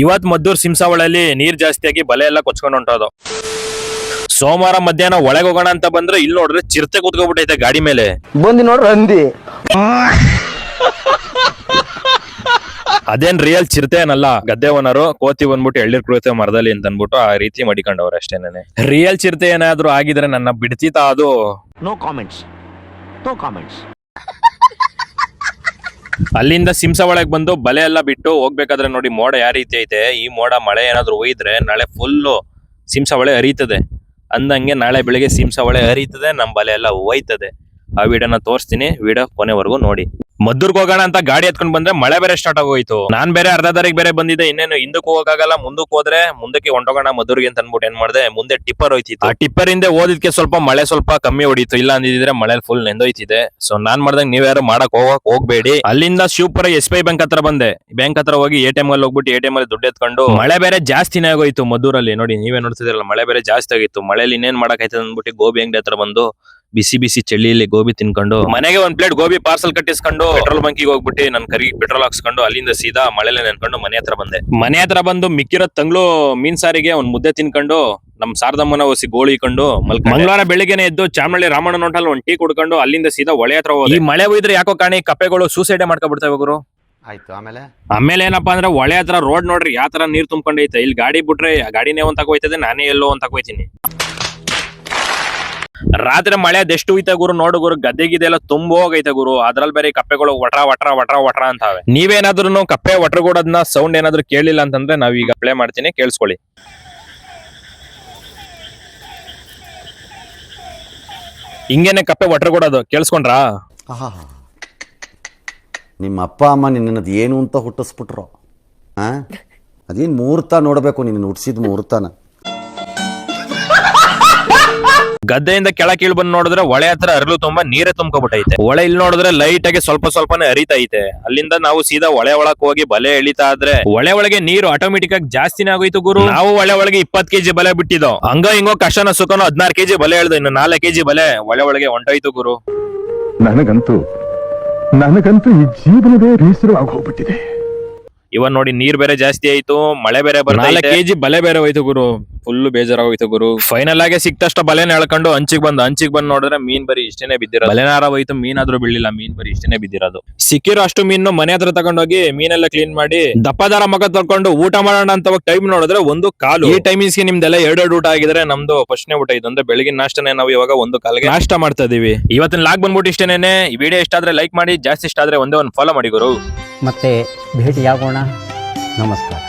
ಇವತ್ ಮದ್ದೂರ್ ಸಿಂಸಾವಳಲ್ಲಿ ನೀರ್ ಜಾಸ್ತಿಯಾಗಿ ಬಲೆ ಎಲ್ಲ ಕೊಚ್ಕೊಂಡು ಹೊಂಟೋದು. ಸೋಮವಾರ ಮಧ್ಯಾಹ್ನ ಒಳಗೆ ಹೋಗೋಣ ಅಂತ ಬಂದ್ರೆ ಇಲ್ಲಿ ನೋಡ್ರೆ ಚಿರತೆ ಕೂತ್ಕೊಬಿಟ್ಟೈತೆ ಗಾಡಿ ಮೇಲೆ. ಬಂದಿ ನೋಡ್ರಿ ಅಂದಿ. ಅದೇನ್ ರಿಯಲ್ ಚಿರತೆ ಏನಲ್ಲ, ಗದ್ದೆ ಓನರು ಕೋತಿ ಬಂದ್ಬಿಟ್ಟು ಎಳ್ಳಿರ್ ಕುಳಿತೆ ಮರದಲ್ಲಿ ಅಂತ ಅನ್ಬಿಟ್ಟು ಆ ರೀತಿ ಮಡಿಕೊಂಡವ್ರೆ ಅಷ್ಟೇನೆ. ರಿಯಲ್ ಚಿರತೆ ಏನಾದ್ರು ಆಗಿದ್ರೆ ನನ್ನ ಬಿಡ್ತಿತ್ತ ಅದು. No comments. ಅಲ್ಲಿಂದ ಸಿಂಸಾವಳಗ್ ಬಂದು ಬಲೆ ಎಲ್ಲ ಬಿಟ್ಟು ಹೋಗ್ಬೇಕಾದ್ರೆ ನೋಡಿ ಮೋಡ ಯಾವ ರೀತಿ ಐತೆ. ಈ ಮೋಡ ಮಳೆ ಏನಾದ್ರು ಹೋಯ್ದ್ರೆ ನಾಳೆ ಫುಲ್ಲು ಸಿಂಸಾವಳೆ ಹರಿತದೆ. ಅಂದಂಗೆ ನಾಳೆ ಬೆಳಿಗ್ಗೆ ಸಿಂಸಾವಳೆ ಹರಿತದೆ, ನಮ್ ಬಲೆ ಎಲ್ಲ ಹೋಯ್ತದೆ. ಆ ವಿಡಿಯೋನ ತೋರಿಸ್ತೀನಿ, ವಿಡಿಯೋ ಕೊನೆವರೆಗೂ ನೋಡಿ. ಮದ್ದೂರ್ಗ್ ಹೋಗೋಣ ಅಂತ ಗಾಡಿ ಎತ್ಕೊಂಡ್ ಬಂದ್ರೆ ಮಳೆ ಬೇರೆ ಸ್ಟಾರ್ಟ್ ಆಗೋಯ್ತು. ನಾನ್ ಬೇರೆ ಅರ್ಧ ದಾರಿಗೆ ಬೇರೆ ಬಂದಿದ್ದೆ. ಇನ್ನೇನು ಹಿಂದಕ್ಕೆ ಹೋಗಕ್ಕಾಗಲ್ಲ, ಮುಂದಕ್ಕೆ ಹೋದ್ರೆ ಮುಂದಕ್ಕೆ ಹೊಂಟೋಗೋಣ ಮದ್ದೂರ್ಗೆ ಅಂತ ಅನ್ಬಿಟ್ಟು ಏನ್ ಮಾಡಿದೆ, ಮುಂದೆ ಟಿಪ್ಪರ್ ಹೋಯ್ತಿತ್ತು. ಆ ಟಿಪ್ಪರ್ ಹಿಂದೆ ಓದಿದ್ಕೆ ಸ್ವಲ್ಪ ಮಳೆ ಸ್ವಲ್ಪ ಕಮ್ಮಿ ಹೊಡಿತು. ಇಲ್ಲ ಅಂದಿದ್ರೆ ಮಳೆ ಫುಲ್ ನೆಂದೋಯ್ತಿದೆ. ಸೊ ನಾನ್ ಮಾಡ್ದಂಗ್ ನೀವ್ಯಾರು ಮಾಡಕ್ ಹೋಗ್ಬೇಡಿ. ಅಲ್ಲಿಂದ ಶಿವಪುರ SBI ಬ್ಯಾಂಕ್ ಹತ್ರ ಬಂದೆ. ಬ್ಯಾಂಕ್ ಹತ್ರ ಹೋಗಿ ATM ಅಲ್ಲಿ ಹೋಗ್ಬಿಟ್ಟು ATM ಅಲ್ಲಿ ದುಡ್ಡು ಎತ್ಕೊಂಡು, ಮಳೆ ಬೇರೆ ಜಾಸ್ತಿನೇ ಆಗೋಯ್ತು ಮದ್ದೂರಲ್ಲಿ. ನೋಡಿ ನೀವೇ ನೋಡ್ತಿದ್ರಲ್ಲ, ಮಳೆ ಬೇರೆ ಜಾಸ್ತಿ ಆಗಿತ್ತು. ಮಳೆಯಲ್ಲಿ ಇನ್ನೇನ್ ಮಾಡಕ್ ಆಯ್ತದ ಅಂದ್ಬಿಟ್ಟು ಗೋಬಿ ಅಂಗಡಿ ಹತ್ರ ಬಂದು ಬಿಸಿ ಬಿಸಿ ಚಳಿಯಲ್ಲಿ ಗೋಬಿ ತಿನ್ಕೊಂಡು, ಮನೆಗೆ ಒಂದ್ ಪ್ಲೇಟ್ ಗೋಬಿ ಪಾರ್ಸಲ್ ಕಟ್ಟಿಸ್ಕೊಂಡು ಪೆಟ್ರೋಲ್ ಬಂಕಿಗೆ ಹೋಗ್ಬಿಟ್ಟು ನನ್ ಕರಿಗೆ ಪೆಟ್ರೋಲ್ ಹಾಕ್ಸ್ಕೊಂಡು ಅಲ್ಲಿಂದ ಸೀದಾ ಮಳೆಲೆ ನೆನ್ಕೊಂಡು ಮನೆ ಹತ್ರ ಬಂದೆ. ಮನೆ ಹತ್ರ ಬಂದು ಮಿಕ್ಕಿರೋ ತಂಗ್ಳು ಮೀನ್ ಸಾರಿಗೆ ಒಂದ್ ಮುದ್ದೆ ತಿನ್ಕೊಂಡು ನಮ್ ಶಾರದಮ್ಮನ ಒಸಿ ಗೋಳಿ ಇಕೊಂಡು ಮಂಗಳವಾರ ಬೆಳಿಗ್ಗೆನೆ ಎದ್ದು ಚಾಮಳ್ಳಿ ರಾಮಣ್ಣನ ಹೋಟೆಲ್ ಒಂದ್ ಟೀ ಕುಡ್ಕೊಂಡು ಅಲ್ಲಿಂದ ಸೀದಾ ಹೊಳೆ ಹತ್ರ ಹೋಗಿ. ಈ ಮಳೆ ಹೋಯ್ದ್ರೆ ಯಾಕೋ ಕಾಣಿ ಕಪ್ಪೆಗಳು ಸೂಸೈಡ್ ಮಾಡ್ಕೊಬಿಡ್ತಾವೆ ಗುರು. ಆಯ್ತು. ಆಮೇಲೆ ಏನಪ್ಪಾ ಅಂದ್ರೆ ಹೊಳೆ ಹತ್ರ ರೋಡ್ ನೋಡ್ರಿ ಯಾವ ತರ ನೀರ್ ತುಂಬ್ಕೊಂಡೈತೆ. ಇಲ್ಲಿ ಗಾಡಿ ಬಿಟ್ರೆ ಗಾಡಿನೇ ಒಂದ್ ತಗೋಯ್ತದೆ, ನಾನೇ ಎಲ್ಲೋ ಒಂದ್ ತಗೋಯ್ತೀನಿ. ರಾತ್ರಿ ಮಳೆ ಅದೆಷ್ಟು ಹೋಯ್ತ ಗುರು. ನೋಡು ಗುರು, ಗದ್ದೆಗಿದೆಲ್ಲ ತುಂಬ ಹೋಗೈತೆ ಗುರು. ಅದ್ರಲ್ಲಿ ಬೇರೆ ಕಪ್ಪೆಗಳು ವಟ್ರ ವಟ್ರ ವಟ್ರ ವಟ್ರ ಅಂತಾವೆ. ನೀವೇನಾದ್ರೂ ಕಪ್ಪೆ ಒಟ್ರಗೂಡೋದನ್ನ ಸೌಂಡ್ ಏನಾದ್ರು ಕೇಳಿಲ್ಲ ಅಂತಂದ್ರೆ ನಾವ್ ಈಗ ಪ್ಲೇ ಮಾಡ್ತೀನಿ, ಕೇಳಿಸ್ಕೊಳ್ಳಿ. ಹಿಂಗೇನೆ ಕಪ್ಪೆ ಒಟ್ರಗೂಡೋದು, ಕೇಳಿಸ್ಕೊಂಡ್ರಾ? ನಿಮ್ಮ ಅಪ್ಪ ಅಮ್ಮ ನಿನ್ನದು ಏನು ಅಂತ ಹುಟ್ಟಿಸ್ಬಿಟ್ರು. ಅದೇನು ಮುಹೂರ್ತ ನೋಡಬೇಕು, ನಿನ್ನ ಹುಟ್ಟಿಸಿದ ಮುಹೂರ್ತನ. ಗದ್ದೆಯಿಂದ ಕೆಳಗೆ ಕೀಳ್ ಬಂದು ನೋಡಿದ್ರೆ ಹೊಳೆ ಹತ್ರ ಅರಳು ತುಂಬಾ ನೀರೇ ತುಂಬ್ಕೊಬಿಟ್ಟೈತೆ. ಹೊಳೆ ಇಲ್ಲಿ ನೋಡಿದ್ರೆ ಲೈಟ್ ಆಗಿ ಸ್ವಲ್ಪ ಸ್ವಲ್ಪನೇ ಹರಿತೈತೆ. ಅಲ್ಲಿಂದ ನಾವು ಸೀದಾ ಹೊಳೆ ಒಳಕ್ ಹೋಗಿ ಬಲೆ ಎಳಿತಾ ಇದ್ರೆ ಹೊಳೆ ಒಳಗೆ ನೀರು ಆಟೋಮೆಟಿಕ್ ಆಗಿ ಜಾಸ್ತಿನೇ ಆಗೋಯ್ತು ಗುರು. ನಾವು ಹೊಳೆ ಒಳಗೆ 20 kg ಬಲೆ ಬಿಟ್ಟಿದ್ದೋ. ಹಂಗ ಹಿಂಗೋ ಕಷ್ಟನ ಸುಖನೋ 16 kg ಬಲೆ ಎಳ್ದು, ಇನ್ನು 4 kg ಬಲೆ ಹೊಳೆ ಒಳಗೆ ಹೊಂಟೋಯ್ತು ಗುರು. ನನಗಂತೂ ಈ ಜೀವನವೇ ಬೇಸರವಾಗಿ ಹೋಗ್ಬಿಟ್ಟಿದೆ. ಇವನ್ ನೋಡಿ ನೀರ್ ಬೇರೆ ಜಾಸ್ತಿ ಆಯ್ತು, ಮಳೆ ಬೇರೆ ಬರ್ತೈತೆ. 4 kg ಬಲೆ ಬೇರೆ ಹೋಯ್ತು ಗುರು. ಫುಲ್ ಬೇಜಾರಾಗೋಯ್ತು ಗುರು. ಫೈನಲ್ ಆಗಿ ಸಿಕ್ತಷ್ಟ ಬಲೆನ ಎಳ್ಕೊಂಡು ಅಂಚಿಗೆ ಬಂದ್ ನೋಡಿದ್ರೆ ಮೀನ್ ಬರೀ ಇಷ್ಟೇನೆ ಬಿದ್ದಿರೋದು. ಬಲೆನಾರ ಹೋಯ್ತು, ಮೀನಾದ್ರೂ ಬೀಳಿಲ್ಲ. ಮೀನ್ ಬರೀ ಇಷ್ಟೇನೆ ಬಿದ್ದಿರೋದು. ಸಿಕ್ಕಿರೋ ಅಷ್ಟು ಮೀನು ಮನೆ ಹತ್ರ ತಗೊಂಡೋಗಿ ಮೀನೆಲ್ಲ ಕ್ಲೀನ್ ಮಾಡಿ ದಪ್ಪದಾರ ಮಗ ತೊಳ್ಕೊಂಡು ಊಟ ಮಾಡೋಣ ಅಂತ ಟೈಮ್ ನೋಡಿದ್ರೆ 1 ಕಾಲು. ಈ ಟೈಮಿಂಗ್ಸ್ಗೆ ನಿಮ್ದೆಲ್ಲ 2 ಊಟ ಆಗಿದ್ರೆ ನಮ್ದು ಫಸ್ಟ್ನೇ ಊಟ ಇದು. ಅಂದ್ರೆ ಬೆಳಗಿನ ನಾಷ್ಟನೇ ನಾವು ಇವಾಗ 1 ಕಾಲಿಗೆ ನಾಷ್ಟ ಮಾಡ್ತಾ ಇದೀವಿ. ಇವತ್ತಿನ ಲಾಗ್ ಬಂದ್ಬಿಟ್ಟು ಇಷ್ಟೇನೆ. ಈ ವಿಡಿಯೋ ಇಷ್ಟ ಆದ್ರೆ ಲೈಕ್ ಮಾಡಿ, ಜಾಸ್ತಿ ಇಷ್ಟ ಆದ್ರೆ ಒಂದೇ ಒಂದು ಫಾಲೋ ಮಾಡಿ ಗುರು. ಮತ್ತೆ ಭೇಟಿಯಾಗೋಣ. ನಮಸ್ಕಾರ.